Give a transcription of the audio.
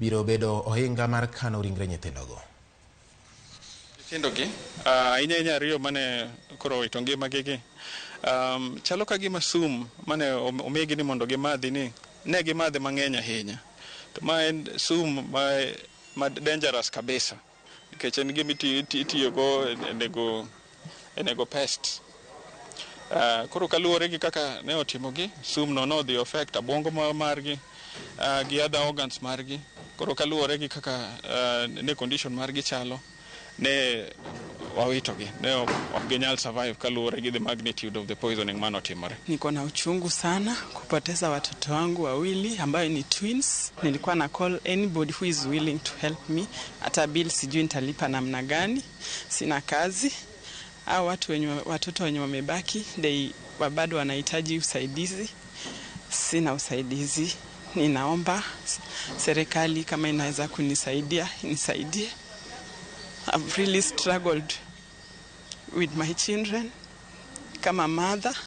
biro bedo ohinga mar kano ringre nyithindogo. Nyithindogi inya riyo mane koro owito ngimagi gi chalo ka gima sum mane omigi ni mondo gimadhi ni ne gimadhi mang'eny ahinya, to ma en sum ma dangerous kabisa nikech en gima itiyogo nego pest. Koro kaluwore gi kaka ne otimogi, sum no nodhi affect abwongo margi gi other organs margi. Koro kaluwore gi kaka ne condition margi chalo, ne wawitogi, ne ok ginyal survive kaluwore gi the magnitude of the poisoning manotimore. Niko na uchungu sana kupoteza watoto wangu wawili ambayo ni twins. Nilikuwa na call anybody who is willing to help me. Hata bill sijui nitalipa namna gani, sina kazi. Hao watoto wenye wamebaki bado wanahitaji usaidizi, sina usaidizi. Ninaomba serikali kama inaweza kunisaidia, inisaidie. I've really struggled with my children kama mother.